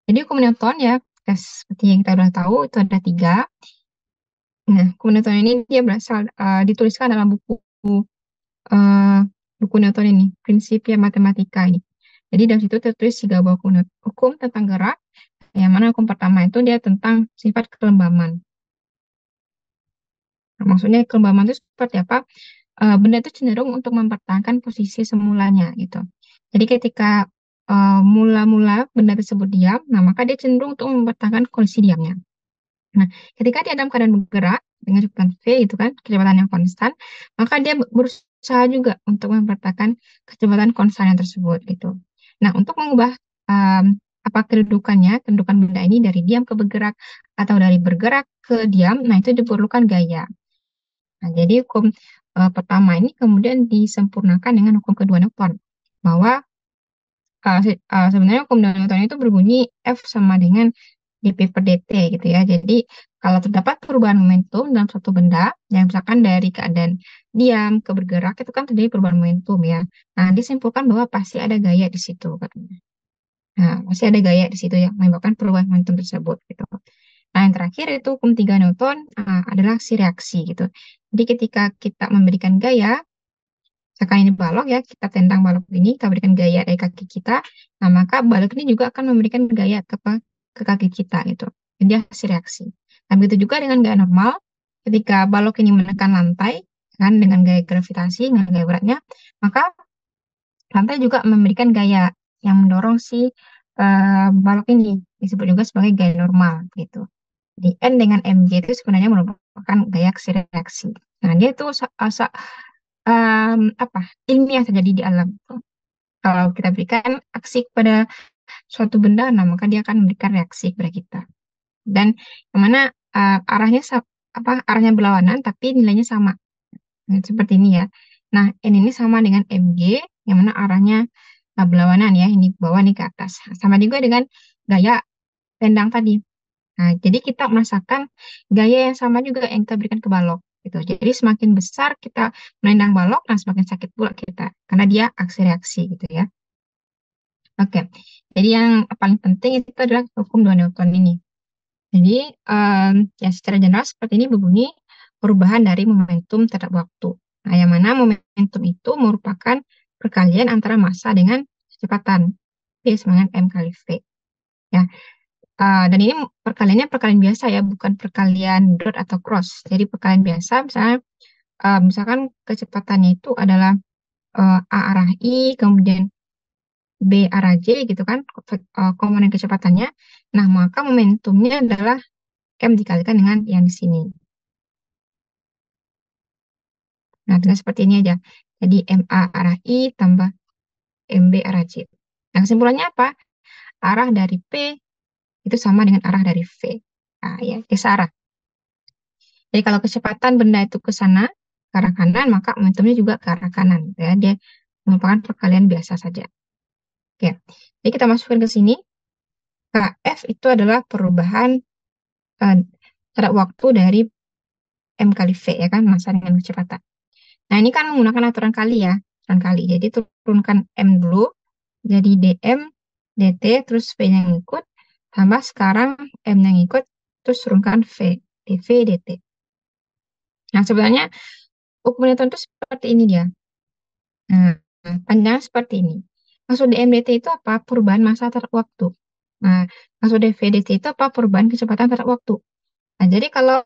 Jadi hukum Newton ya, seperti yang kita udah tahu itu ada tiga. Nah, hukum Newton ini dia berasal dituliskan dalam eh, buku Newton ini, Principia Mathematica ini. Jadi dari situ tertulis tiga buah hukum tentang gerak. Yang mana hukum pertama itu dia tentang sifat kelembaman. Nah, maksudnya kelembaman itu seperti apa? Benda itu cenderung untuk mempertahankan posisi semulanya gitu. Jadi ketika mula-mula benda tersebut diam, nah maka dia cenderung untuk mempertahankan kondisi diamnya. Nah, ketika dia dalam keadaan bergerak dengan kecepatan v itu kan, kecepatan yang konstan, maka dia berusaha juga untuk mempertahankan kecepatan konstan yang tersebut gitu. Nah, untuk mengubah apa kedudukan benda ini dari diam ke bergerak atau dari bergerak ke diam, nah itu diperlukan gaya. Nah, jadi hukum pertama ini kemudian disempurnakan dengan hukum kedua Newton bahwa sebenarnya hukum Newton itu berbunyi F sama dengan dp per dt gitu ya. Jadi kalau terdapat perubahan momentum dalam suatu benda, yang misalkan dari keadaan diam ke bergerak itu kan terjadi perubahan momentum ya. Nah, disimpulkan bahwa pasti ada gaya di situ katanya. Nah, pasti ada gaya di situ yang menyebabkan perubahan momentum tersebut gitu. Nah, yang terakhir itu hukum tiga Newton adalah aksi reaksi gitu. Jadi ketika kita memberikan gaya, misalkan ini balok ya, kita tendang balok ini, kita berikan gaya dari kaki kita, nah maka balok ini juga akan memberikan gaya ke kaki kita gitu. Jadi hasil reaksi. Nah, begitu juga dengan gaya normal, ketika balok ini menekan lantai, kan dengan gaya gravitasi, dengan gaya beratnya, maka lantai juga memberikan gaya yang mendorong si balok ini, disebut juga sebagai gaya normal gitu. Di N dengan mg itu sebenarnya merupakan gaya aksi reaksi. Nah, dia itu apa ilmiah terjadi di alam. Kalau kita berikan aksi kepada suatu benda, nah maka dia akan memberikan reaksi kepada kita. Dan yang mana arahnya arahnya berlawanan tapi nilainya sama. Nah, seperti ini ya. Nah, N ini sama dengan mg yang mana arahnya berlawanan ya, ini ke bawah ini ke atas. Sama juga dengan gaya tendang tadi. Nah, jadi kita merasakan gaya yang sama juga yang kita berikan ke balok gitu. Jadi semakin besar kita menendang balok, nah semakin sakit pula kita karena dia aksi reaksi gitu ya. Oke. Jadi yang paling penting itu adalah hukum dua Newton ini. Jadi ya secara general seperti ini berbunyi perubahan dari momentum terhadap waktu. Nah, yang mana momentum itu merupakan perkalian antara massa dengan kecepatan. P sama dengan M kali V. Ya, dan ini perkaliannya perkalian biasa ya, bukan perkalian dot atau cross. Jadi perkalian biasa, misalnya, misalkan kecepatannya itu adalah A arah I, kemudian B arah J gitu kan, komponen kecepatannya. Nah, maka momentumnya adalah M dikalikan dengan yang di sini. Nah, dengan seperti ini aja. Jadi MA arah I tambah MB arah J. Nah, kesimpulannya apa? Arah dari P itu sama dengan arah dari V. Nah, ya, arah. Jadi kalau kecepatan benda itu ke sana, ke arah kanan, maka momentumnya juga ke arah kanan. Ya. Dia merupakan perkalian biasa saja. Oke. Jadi kita masukkan ke sini. Kf itu adalah perubahan terhadap waktu dari M kali V, ya kan, massa dengan kecepatan. Nah, ini kan menggunakan aturan kali ya, aturan kali. Jadi turunkan M dulu, jadi dm, dt, terus V yang ikut, tambah sekarang M yang ikut, terus turunkan V, dv, dt. Nah, sebenarnya hukum Newton itu seperti ini dia. Nah, panjang seperti ini. Maksud dmdt itu apa? Perubahan massa terhadap waktu. Nah, maksud dvdt itu apa? Perubahan kecepatan terhadap waktu. Nah, jadi kalau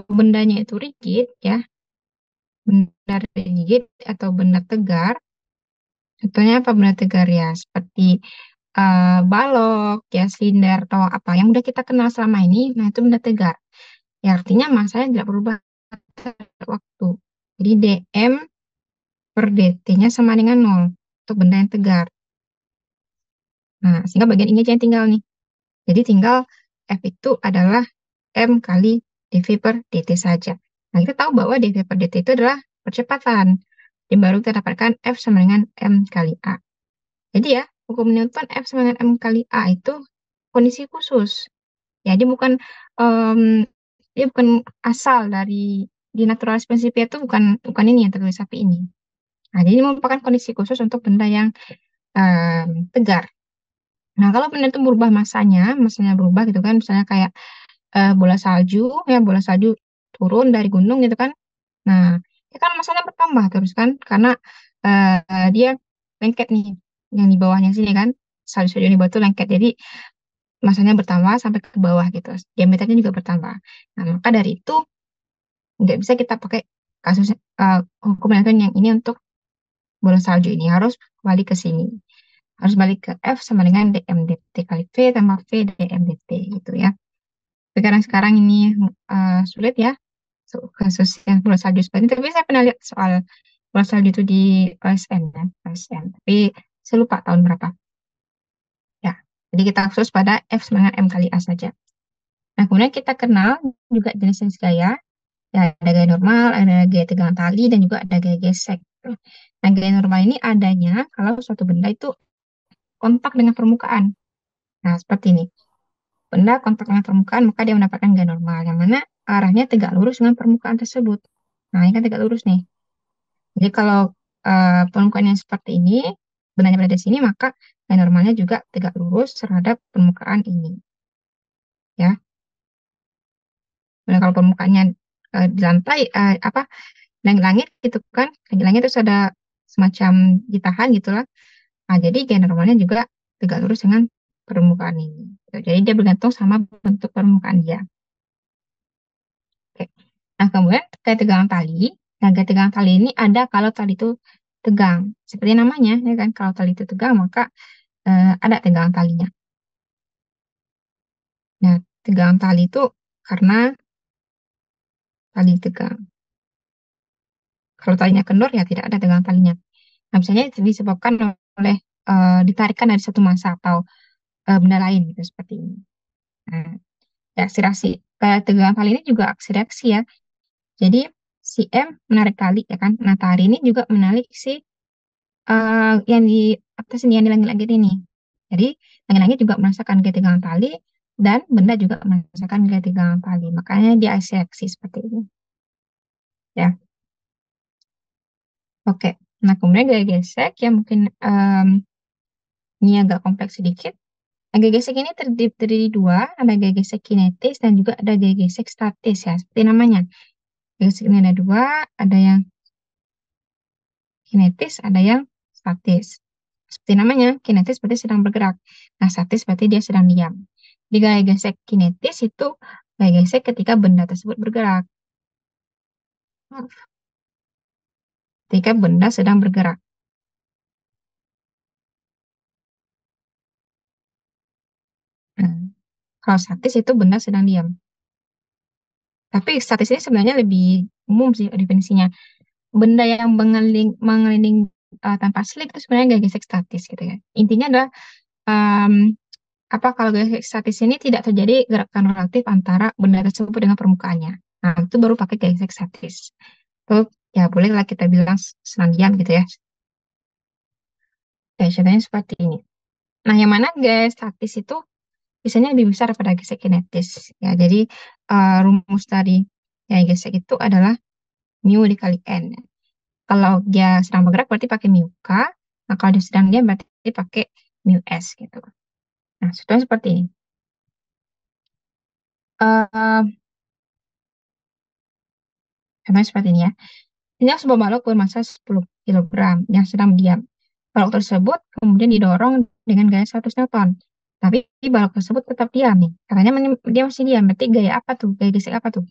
bendanya itu rigid, ya, benda rigid atau benda tegar, contohnya apa benda tegar ya? Seperti balok, ya, silinder, atau apa yang udah kita kenal selama ini, nah itu benda tegar. Ya, artinya masanya tidak berubah terhadap waktu. Jadi dm per dt-nya sama dengan nol untuk benda yang tegar. Nah, sehingga bagian ini aja yang tinggal nih. Jadi tinggal F itu adalah M kali dV per dt saja. Nah, kita tahu bahwa dV per dt itu adalah percepatan. Jadi baru kita dapatkan F sama dengan M kali A. Jadi ya, hukum Newton F sama dengan M kali A itu kondisi khusus. Jadi em, dia bukan asal dari di naturalis principia itu bukan ini yang tertulis tapi ini. Nah, jadi ini merupakan kondisi khusus untuk benda yang tegar. Nah, kalau benda itu berubah masanya berubah gitu kan, misalnya kayak bola salju, ya bola salju turun dari gunung gitu kan. Nah, itu kan masanya bertambah terus kan, karena dia lengket nih, yang di bawahnya sini kan, salju-salju di bawah itu lengket, jadi masanya bertambah sampai ke bawah gitu, diameternya juga bertambah. Nah, maka dari itu nggak bisa kita pakai kasus hukum Newton yang ini untuk bola salju ini, harus balik ke sini. Harus balik ke F sama dengan dmdt kali V tambah V dmdt gitu ya. Tapi karena sekarang ini sulit ya, kasus yang bola salju seperti ini. Tapi saya pernah lihat soal bola salju itu di OSN ya, OSN. Tapi saya lupa tahun berapa. Ya, jadi kita khusus pada F sama dengan M kali A saja. Nah, kemudian kita kenal juga jenis-jenis gaya. Ya, ada gaya normal, ada gaya tegangan tali, dan juga ada gaya gesek. Nah, gaya normal ini adanya kalau suatu benda itu kontak dengan permukaan. Nah, seperti ini. Benda kontak dengan permukaan, maka dia mendapatkan gaya normal, yang mana arahnya tegak lurus dengan permukaan tersebut. Nah, ini kan tegak lurus nih. Jadi, kalau permukaan yang seperti ini, bendanya berada di sini, maka gaya normalnya juga tegak lurus terhadap permukaan ini. Ya, dan kalau permukaannya di lantai, langit-langit gitu kan, langit-langit terus ada semacam ditahan gitulah. Nah, jadi gaya normalnya juga tegak lurus dengan permukaan ini. Jadi dia bergantung sama bentuk permukaan dia. Oke. Nah, kemudian gaya tegangan tali. Nah, gaya tegangan tali ini ada kalau tali itu tegang. Seperti namanya, ya kan? Kalau tali itu tegang, maka ada tegangan talinya. Nah, tegangan tali itu karena tali tegang. Kalau talinya kendor, ya tidak ada tegangan talinya. Nah, misalnya disebabkan oleh ditarikan dari satu massa atau benda lain gitu seperti ini. Nah, ya, aksi-reaksi kayak tegangan tali ini juga aksi-reaksi ya. Jadi si M menarik tali ya kan. Nah, tali ini juga menarik si yang di atas ini, yang di langit-langit ini. Jadi langit-langit juga merasakan gaya tegangan tali, dan benda juga merasakan gaya tegangan tali. Makanya dia aksi-reaksi seperti ini. Ya, oke. Nah, kemudian gaya gesek yang mungkin ini agak kompleks sedikit. Nah, gaya gesek ini terdiri dua, ada gaya gesek kinetis dan juga ada gaya gesek statis ya, seperti namanya. Gaya gesek ini ada dua, ada yang kinetis, ada yang statis. Seperti namanya, kinetis berarti sedang bergerak. Nah, statis berarti dia sedang diam. Di gaya gesek kinetis itu gaya gesek ketika benda tersebut bergerak. Ketika benda sedang bergerak. Nah, kalau statis itu benda sedang diam. Tapi statis ini sebenarnya lebih umum sih definisinya. Benda yang mengeliling tanpa slip itu sebenarnya gaya gesek statis gitu ya. Intinya adalah em, kalau gaya gesek statis ini tidak terjadi gerakan relatif antara benda tersebut dengan permukaannya. Nah, itu baru pakai gaya gesek statis. Itu ya bolehlah kita bilang senang diam gitu ya. Ya, contohnya seperti ini. Nah, yang mana gaya statis itu biasanya lebih besar daripada gesek kinetis. Ya, jadi rumus dari gaya gesek itu adalah mu dikali n. Kalau dia sedang bergerak berarti pakai mu k. Nah, kalau dia sedang diam berarti pakai mu s gitu. Nah, contohnya seperti ini. Eh, Contohnya seperti ini ya. Ini sebuah balok bermasa 10 kilogram yang sedang diam. Balok tersebut kemudian didorong dengan gaya 100 Newton. Tapi balok tersebut tetap diam nih. Katanya dia masih diam. Berarti gaya apa tuh? Gaya gesek apa tuh?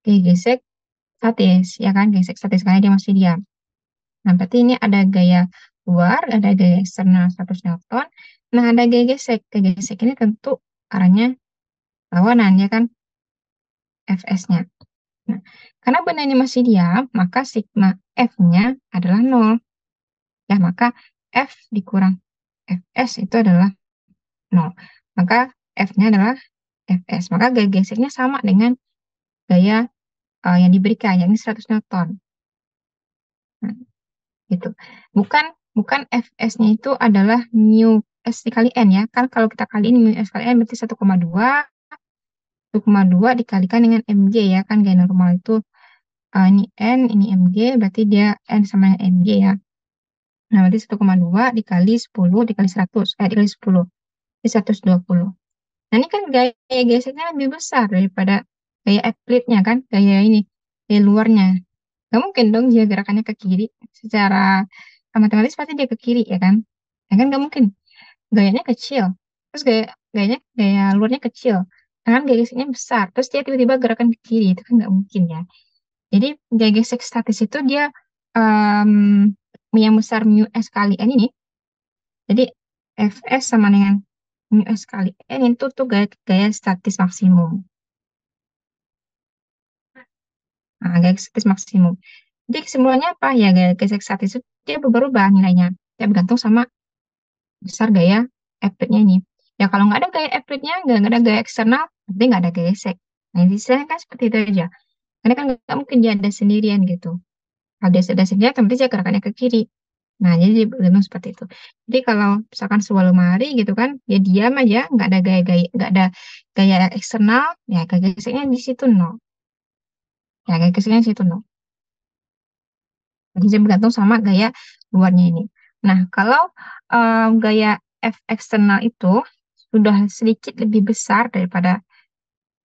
Gaya gesek statis, ya kan? Gaya gesek statis karena dia masih diam. Nah, berarti ini ada gaya luar, ada gaya eksternal 100 Newton. Nah, ada gaya gesek. Gaya gesek ini tentu arahnya lawanan, ya kan? Fs-nya. Nah, karena benda ini masih diam, maka sigma F-nya adalah nol. Ya, maka F dikurang Fs itu adalah nol. Maka F-nya adalah Fs. Maka gaya geseknya sama dengan gaya yang diberikan, yakni 100 Newton. Nah, gitu. Bukan bukan Fs-nya itu adalah mu S dikali N ya. Kan kalau kita kali ini mu S kali N berarti 1,2 dikalikan dengan Mg ya. Kan gaya normal itu ini N, ini Mg, berarti dia N sama dengan Mg ya. Nah, berarti 1,2 dikali 10 dikali 100, dikali 10. di 120. Nah, ini kan gaya geseknya lebih besar daripada gaya applied-nya kan, gaya ini, gaya luarnya. Gak mungkin dong dia gerakannya ke kiri. Secara matematis pasti dia ke kiri, ya kan? Ya kan gak mungkin. Gayanya kecil. Terus gaya luarnya kecil. Tangan gaya geseknya besar. Terus dia tiba-tiba gerakan ke kiri. Itu kan gak mungkin ya. Jadi gaya gesek statis itu dia yang besar mu S kali N ini. Jadi Fs sama dengan mu S kali N itu tuh gaya statis maksimum. Nah, gaya statis maksimum. Jadi kesimpulannya apa? Ya gaya gesek statis itu dia berubah nilainya. Dia bergantung sama besar gaya applied-nya ini. Ya kalau nggak ada gaya applied-nya, nggak ada gaya eksternal, berarti nggak ada gaya gesek. Nah, istilahnya kan seperti itu aja. Karena kan nggak mungkin dia ada sendirian gitu. Kalau dia ada sendirian, otomatis dia gerakannya ke kiri. Nah, jadi dia bergantung seperti itu. Jadi kalau misalkan sebuah lemari gitu kan, dia diam aja, nggak ada gaya-gaya, nggak ada gaya eksternal, ya gaya geseknya di situ nol. Ya gaya geseknya di situ nol. Jadi dia bergantung sama gaya luarnya ini. Nah, kalau gaya F eksternal itu sudah sedikit lebih besar daripada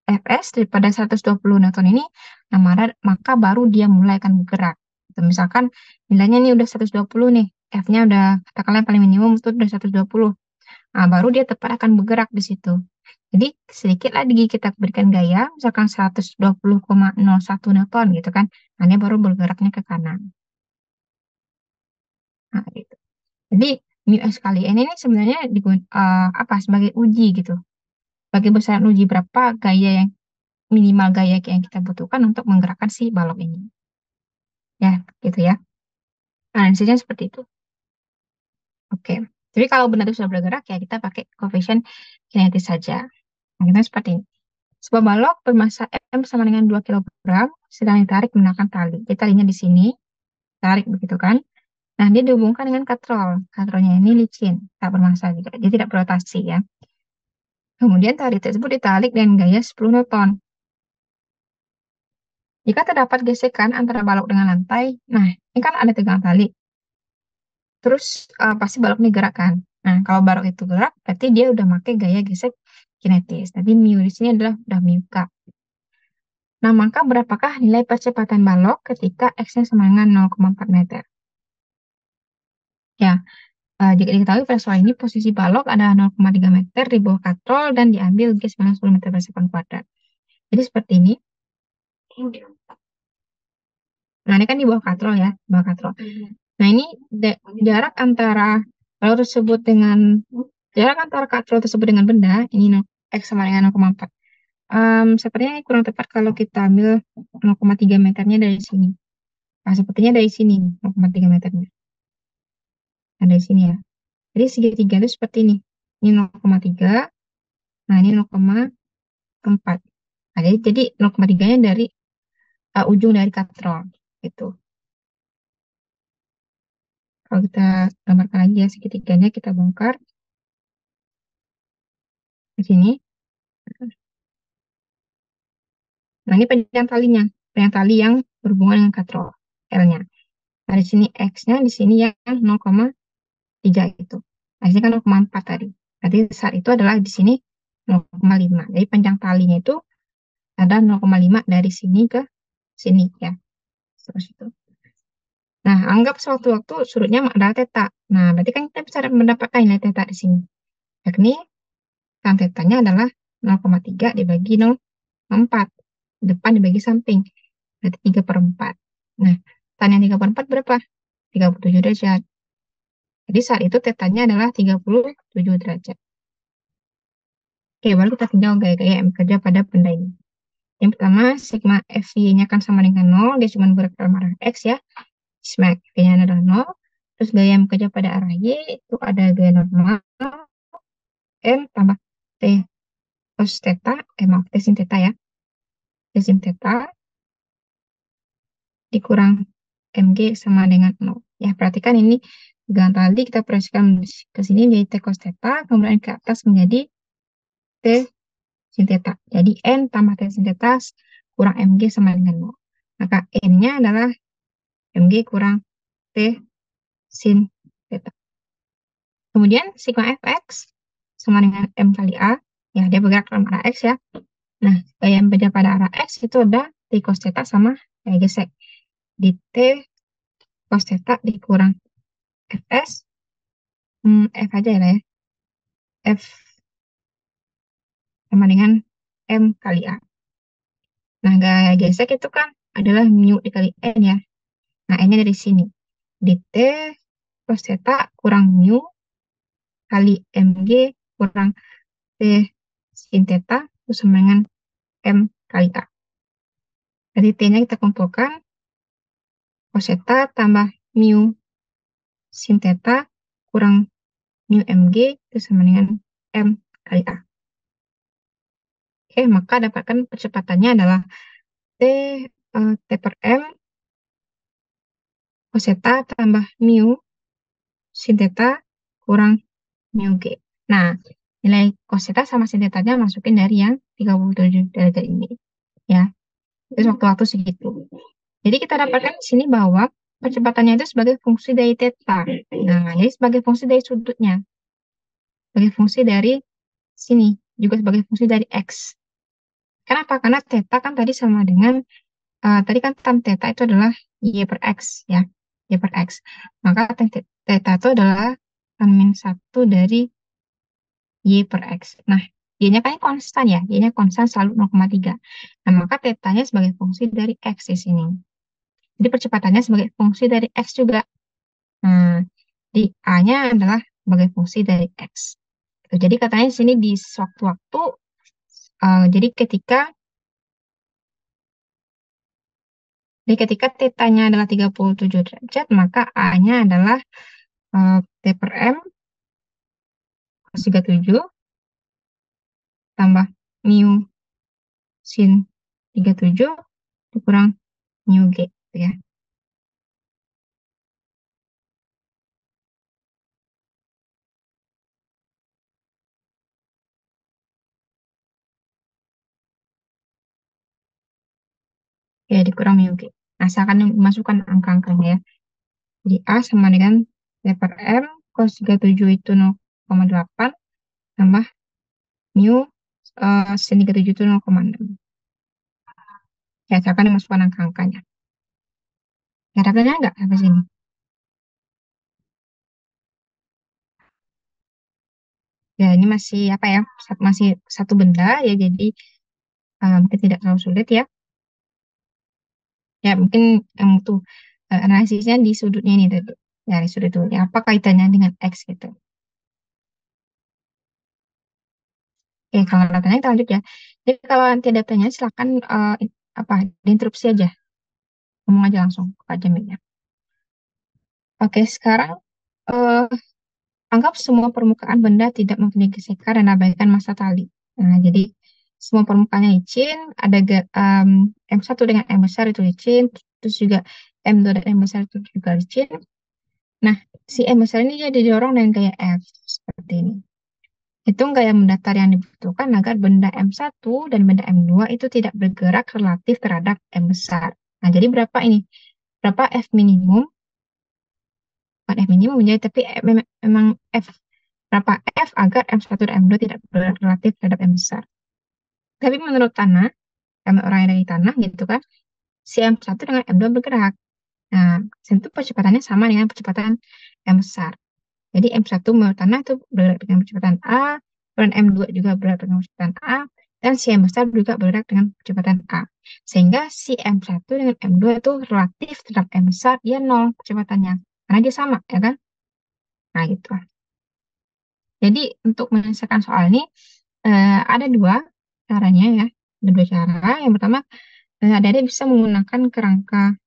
Fs, daripada 120 Newton ini, nah maka baru dia mulai akan bergerak. Gitu. Misalkan nilainya ini udah 120 nih, F-nya udah katakanlah yang paling minimum itu udah 120. Nah, baru dia tepat akan bergerak di situ. Jadi sedikit lagi kita berikan gaya, misalkan 120,01 Newton gitu kan. Nah, dia baru bergeraknya ke kanan. Nah, gitu. Jadi mu S kali N ini sebenarnya apa sebagai uji gitu. Sebagai besaran uji berapa gaya yang minimal gaya yang kita butuhkan untuk menggerakkan si balok ini. Ya, gitu ya. Analisisnya seperti itu. Oke. Jadi kalau benda itu sudah bergerak ya kita pakai koefisien kinetis saja. Nah, kita seperti ini. Sebuah balok bermasa M sama dengan 2 kilogram sedang ditarik menggunakan tali. Jadi talinya di sini, tarik begitu kan. Nah, dia dihubungkan dengan katrol. Katrolnya ini licin, tak bermassa juga. Dia tidak berotasi ya. Kemudian tali tersebut ditarik dengan gaya 10 Newton. Jika terdapat gesekan antara balok dengan lantai, nah ini kan ada tegangan tali, terus pasti balok ini gerak kan. Nah kalau balok itu gerak, berarti dia udah pakai gaya gesek kinetis. Tadi mu di sini adalah udah mu K. Nah maka berapakah nilai percepatan balok ketika x-nya sama dengan 0,4 meter? Ya, jika diketahui pada soal ini posisi balok adalah 0,3 meter di bawah katrol dan diambil G sebanyak 10 meter per sekon kuadrat. Jadi seperti ini. Nah, ini kan di bawah katrol ya, bawah katrol. Nah, ini jarak antara kalau tersebut dengan jarak antara katrol tersebut dengan benda, ini X sama dengan 0,4. Sepertinya ini kurang tepat kalau kita ambil 0,3 meternya dari sini. Nah, sepertinya dari sini 0,3 meternya. Nah, dari sini ya. Jadi segitiga itu seperti ini. Ini 0,3, nah ini 0,4. Nah, jadi 0,3-nya dari ujung dari katrol. Gitu. Kalau kita gambarkan lagi ya segitiganya kita bongkar di sini. Nah, ini panjang talinya. Panjang tali yang berhubungan dengan katrol L-nya. Nah, di sini X-nya, di sini yang 0,3 itu. Nah, di sini kan 0,4 tadi. Berarti saat itu adalah di sini 0,5. Jadi panjang talinya itu ada 0,5 dari sini ke sini ya. Terus itu. Nah, anggap sewaktu-waktu sudutnya adalah theta. Nah, berarti kan kita bisa mendapatkan nilai theta di sini. Yakni tan theta-nya adalah 0,3 dibagi 0,4. Depan dibagi samping. Berarti 3/4. Nah, tan yang 3/4 berapa? 37 derajat. Jadi saat itu tetanya adalah 37 derajat. Oke, baru kita tinggal gaya-gaya M kerja pada benda ini. Yang pertama, sigma FY-nya kan sama dengan 0, dia cuma bergerak dalam arah X ya. Sigma FY-nya adalah 0. Terus gaya M kerja pada arah Y, itu ada gaya normal, M tambah T cos theta, maaf, T sin theta ya. T sin theta dikurang MG sama dengan 0. Ya, perhatikan ini dengan tadi kita proyeksikan ke sini menjadi T cos theta, kemudian ke atas menjadi T sin theta. Jadi N tambah T sin theta kurang MG sama dengan 0. Maka N-nya adalah MG kurang T sin theta. Kemudian sigma Fx sama dengan M kali A. Ya, dia bergerak dalam arah X ya. Nah, gaya yang beda pada arah X itu ada T cos theta sama gaya gesek. Di T cos theta dikurang Fs, F aja ya lah ya. F sama dengan M kali A. Nah, gaya gesek itu kan adalah mu dikali N ya. Nah, N-nya dari sini. Di T cos theta kurang mu kali Mg kurang T sin theta itu sama dengan M kali A. Jadi T-nya kita kumpulkan, cos theta tambah mu sin theta kurang mu Mg itu sama dengan M kali A. Oke, maka dapatkan percepatannya adalah T, T per M cos theta tambah mu sin theta kurang mu G. Nah, nilai cos theta sama sin theta-nya masukin dari yang 37 derajat ini. Ya, itu waktu-waktu segitu. Jadi kita dapatkan di sini bahwa percepatannya itu sebagai fungsi dari theta. Nah, jadi sebagai fungsi dari sudutnya. Sebagai fungsi dari sini. Juga sebagai fungsi dari X. Kenapa? Karena theta kan tadi sama dengan, tadi kan tan theta itu adalah Y per X. Ya, Y per X. Maka tan theta itu adalah tan min 1 dari Y per X. Nah, Y-nya kan konstan ya. Y-nya konstan selalu 0,3. Nah, maka theta-nya sebagai fungsi dari X di sini. Jadi percepatannya sebagai fungsi dari X juga. Nah, di A-nya adalah sebagai fungsi dari X. Jadi katanya di sini di sewaktu-waktu, jadi ketika θ-nya adalah 37 derajat, maka A-nya adalah T per M cos 37 tambah mu sin 37 dikurang mu G. Gitu ya. Ya, dikurang mu G. Nah, saya akan masukkan angka-angkanya ya. Jadi A sama dengan T per M cos 37 itu 0,8 tambah mu sin 37 itu 0,6. Ya, saya akan masukkan angka-angkanya. Ya, dapatnya enggak sampai sini? Ya, ini masih apa ya? Masih satu benda ya, jadi mungkin tidak terlalu sulit ya. Ya, mungkin yang butuh analisisnya di sudutnya ini tadi. Ya, di sudut itu. Ya, apa kaitannya dengan X gitu. Oke, kalau datanya kita lanjut ya. Jadi kalau nanti ada pertanyaan silakan apa diinterupsi aja. Ngomong aja langsung ke Kak Jamil ya. Oke, sekarang eh, anggap semua permukaan benda tidak mempunyai gesekan dan abaikan massa tali. Nah, jadi semua permukaannya licin, ada M1 dengan M besar itu licin, terus juga M2 dan M besar itu juga licin. Nah, si M besar ini dia didorong dengan gaya F seperti ini. Hitung gaya mendatar yang dibutuhkan agar benda M1 dan benda M2 itu tidak bergerak relatif terhadap M besar. Nah, jadi berapa ini? Berapa F minimum? Bukan F minimum, jadi tapi memang F. Berapa F agar M1 dan M2 tidak bergerak relatif terhadap M besar. Tapi menurut tanah, kami orang yang dari tanah gitu kan, si M1 dengan M2 bergerak. Nah, tentu percepatannya sama dengan percepatan M besar. Jadi M1 menurut tanah itu bergerak dengan percepatan A, dan M2 juga bergerak dengan percepatan A, dan si M besar juga bergerak dengan percepatan A. Sehingga si M1 dengan M2 itu relatif terhadap M besar, dia nol percepatannya. Karena dia sama, ya kan? Nah, gitu. Jadi, untuk menyelesaikan soal ini, ada dua caranya ya. Ada dua cara. Yang pertama, adik-adik bisa menggunakan kerangka,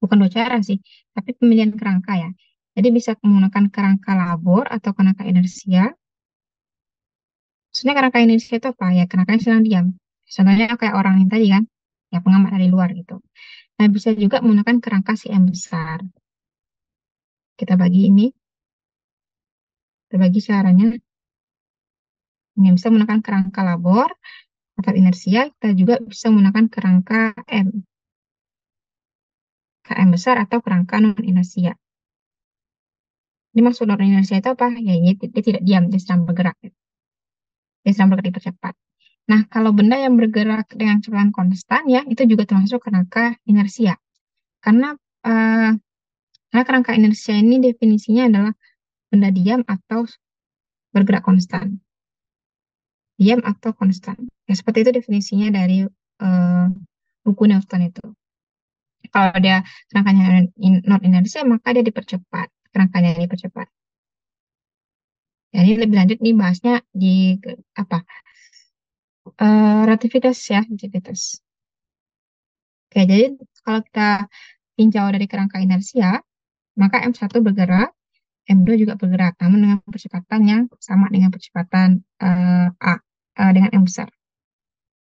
bukan dua cara sih, tapi pemilihan kerangka ya. Jadi bisa menggunakan kerangka labor atau kerangka inersia. Maksudnya kerangka Indonesia itu apa? Ya kerangkanya sedang diam. Contohnya kayak orang yang tadi kan, ya pengamat dari luar gitu. Nah, bisa juga menggunakan kerangka CM besar. Kita bagi ini, kita bagi caranya. Ini bisa menggunakan kerangka labor atau inersia, kita juga bisa menggunakan kerangka M, KM besar atau kerangka non-inersia. Ini maksud non-inersia itu apa? Ya, dia tidak diam, dia sedang bergerak. sedang bergerak dipercepat. Nah, kalau benda yang bergerak dengan kecepatan konstan ya, itu juga termasuk kerangka inersia. Karena eh, karena kerangka inersia ini definisinya adalah benda diam atau bergerak konstan. Diam atau konstan. Ya, seperti itu definisinya dari eh, buku Newton itu. Kalau dia kerangkanya non inersia, maka dia dipercepat. Kerangkanya dipercepat. Jadi lebih lanjut nih bahasnya di apa? Relativitas ya, relativitas. Oke, jadi kalau kita tinjau dari kerangka inersia, maka M1 bergerak, M2 juga bergerak, namun dengan percepatan yang sama dengan percepatan A, dengan M besar.